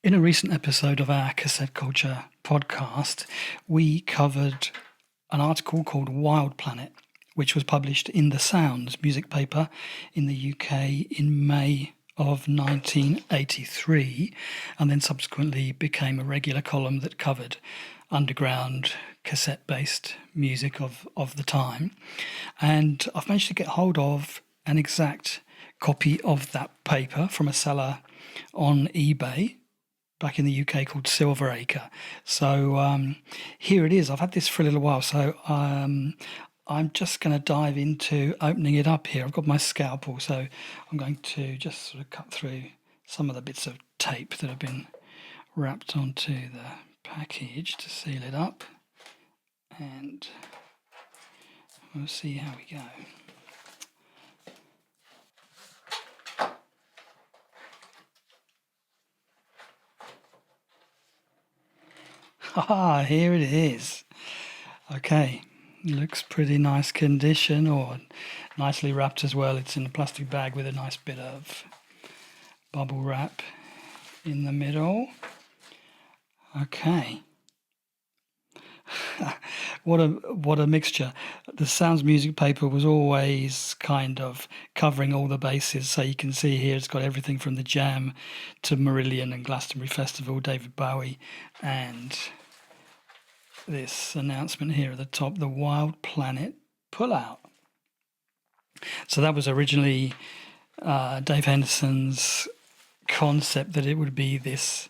In a recent episode of our Cassette Culture podcast, we covered an article called Wild Planet, which was published in The Sounds music paper in the UK in May of 1983, and then subsequently became a regular column that covered underground cassette-based music of the time. And I've managed to get hold of an exact copy of that paper from a seller on eBay back in the UK called Silver Acre. So here it is. I've had this for a little while, so I'm just going to dive into opening it up here. I've got my scalpel, so I'm going to just sort of cut through some of the bits of tape that have been wrapped onto the package to seal it up, and we'll see how we go. Ah, here it is. Okay, looks pretty nice condition, or nicely wrapped as well. It's in a plastic bag with a nice bit of bubble wrap in the middle. Okay. What a mixture. The Sounds music paper was always kind of covering all the bases. So you can see here it's got everything from the Jam to Marillion and Glastonbury Festival, David Bowie, and this announcement here at the top, the Wild Planet Pullout. So that was originally Dave Henderson's concept, that it would be this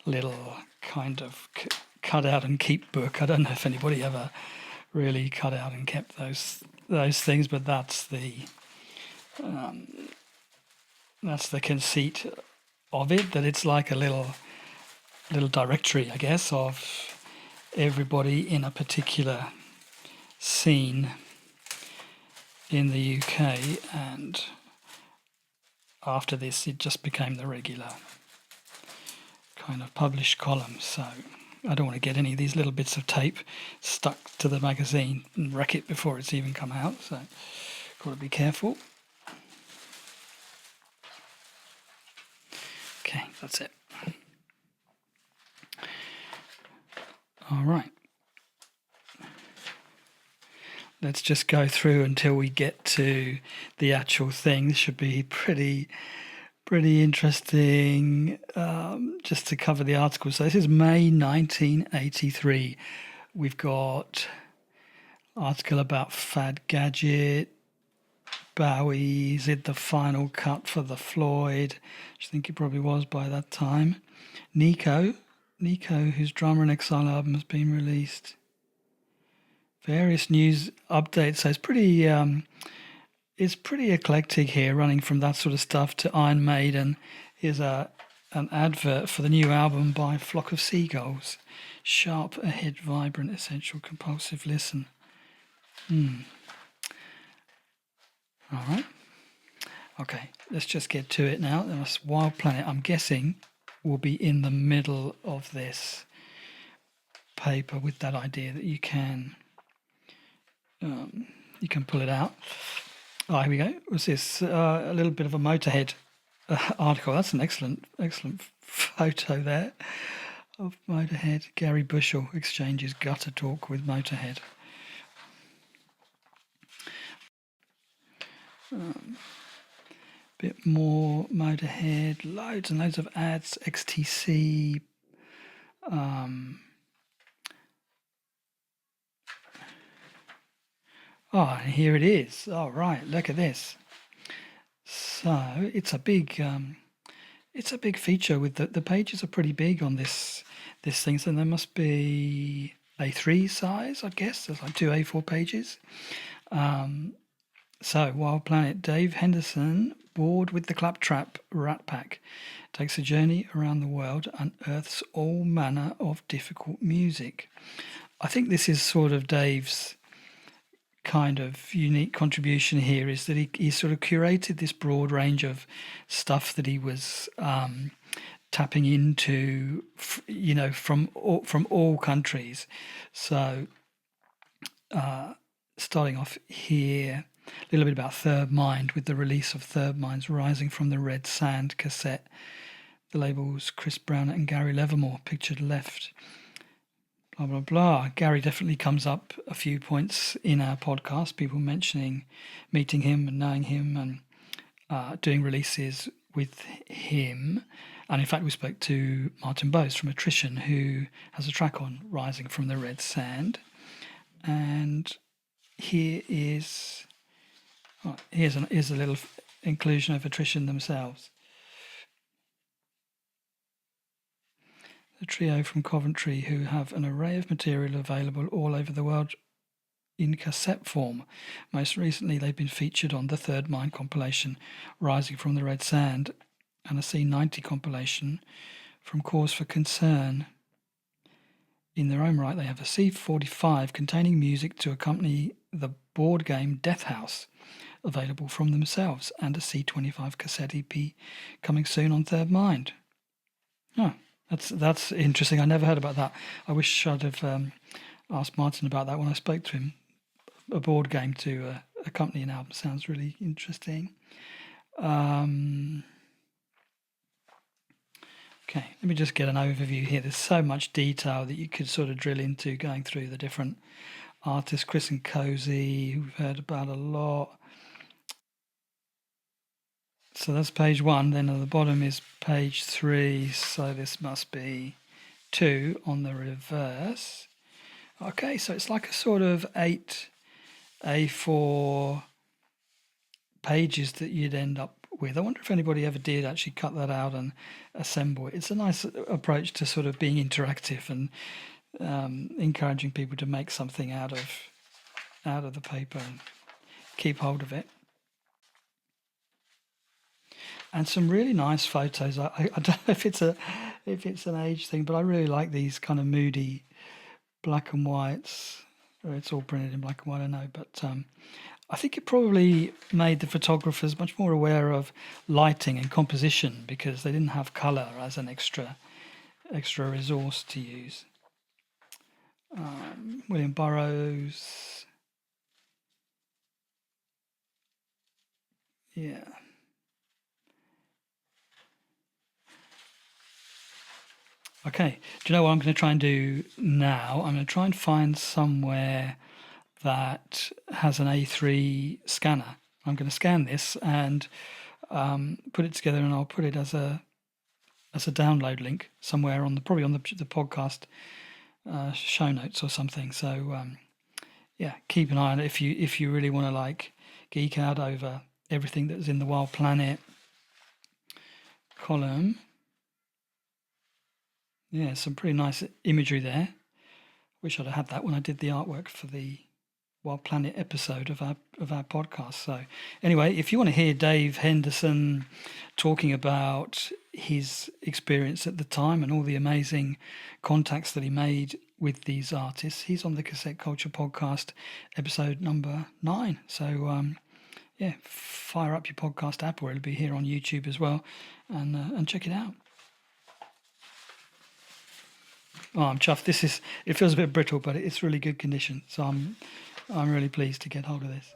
little kind of cut out and keep book. I don't know if anybody ever really cut out and kept those things, but that's the conceit of it, that it's like a little directory, I guess, of everybody in a particular scene in the UK, and after this it just became the regular kind of published column. So I don't want to get any of these little bits of tape stuck to the magazine and wreck it before it's even come out, so got to be careful. Okay, that's it. All right. Let's just go through until we get to the actual thing. This should be pretty interesting, just to cover the article. So this is May 1983. We've got an article about Fad Gadget, Bowie, is it the final cut for the Floyd, which I think it probably was by that time. Nico, whose Drummer in Exile album has been released. Various news updates. So it's pretty eclectic here, running from that sort of stuff to Iron Maiden. Here's an advert for the new album by Flock of Seagulls. Sharp, ahead, vibrant, essential, compulsive listen. All right. Okay, let's just get to it now. That's Wild Planet, I'm guessing, will be in the middle of this paper, with that idea that you can pull it out. Oh, here we go. What's this? A little bit of a Motorhead article. That's an excellent photo there of Motorhead. Gary Bushell exchanges gutter talk with Motorhead. Bit more Motorhead. Loads and loads of ads. XTC. Oh, and here it is. Oh, right, look at this. So it's a big feature. With the pages are pretty big on this thing. So there must be A3 size, I guess. There's like two A4 pages. So Wild Planet, Dave Henderson, bored with the Claptrap Rat Pack, takes a journey around the world, unearths all manner of difficult music. I think this is sort of Dave's kind of unique contribution here, is that he sort of curated this broad range of stuff that he was tapping into, from all countries. So starting off here, a little bit about Third Mind, with the release of Third Mind's Rising from the Red Sand cassette. The labels Chris Brown and Gary Levermore, pictured left. Blah, blah, blah. Gary definitely comes up a few points in our podcast, people mentioning meeting him and knowing him and doing releases with him. And in fact, we spoke to Martin Bose from Attrition, who has a track on Rising from the Red Sand. And here's a little inclusion of Attrition themselves. The trio from Coventry, who have an array of material available all over the world in cassette form. Most recently, they've been featured on the Third Mind compilation, Rising from the Red Sand, and a C90 compilation from Cause for Concern. In their own right, they have a C45 containing music to accompany the board game Death House, available from themselves, and a C25 cassette EP coming soon on Third Mind. Oh, that's interesting. I never heard about that. I wish I'd have asked Martin about that when I spoke to him. A board game to accompany an album sounds really interesting. Okay, let me just get an overview here. There's so much detail that you could sort of drill into going through the different artists. Chris and Cozy, who we've heard about a lot. So that's page 1. Then at the bottom is page 3. So this must be 2 on the reverse. Okay, so it's like a sort of 8 A4 pages that you'd end up with. I wonder if anybody ever did actually cut that out and assemble it. It's a nice approach to sort of being interactive and encouraging people to make something out of the paper and keep hold of it. And some really nice photos. I don't know if it's an age thing, but I really like these kind of moody black and whites. Or it's all printed in black and white, I know, but I think it probably made the photographers much more aware of lighting and composition because they didn't have colour as an extra resource to use. William Burroughs. Yeah. Okay, do you know what I'm going to try and do now? I'm going to try and find somewhere that has an A3 scanner. I'm going to scan this and put it together, and I'll put it as a download link somewhere probably on the podcast show notes or something. So yeah, keep an eye on it if you really want to like geek out over everything that's in the Wild Planet column. Yeah, some pretty nice imagery there. Wish I'd have had that when I did the artwork for the Wild Planet episode of our podcast. So anyway, if you want to hear Dave Henderson talking about his experience at the time and all the amazing contacts that he made with these artists, he's on the Cassette Culture podcast, episode number 9. So yeah, fire up your podcast app, or it'll be here on YouTube as well, and check it out. Oh, I'm chuffed. It feels a bit brittle, but it's really good condition. So I'm really pleased to get hold of this.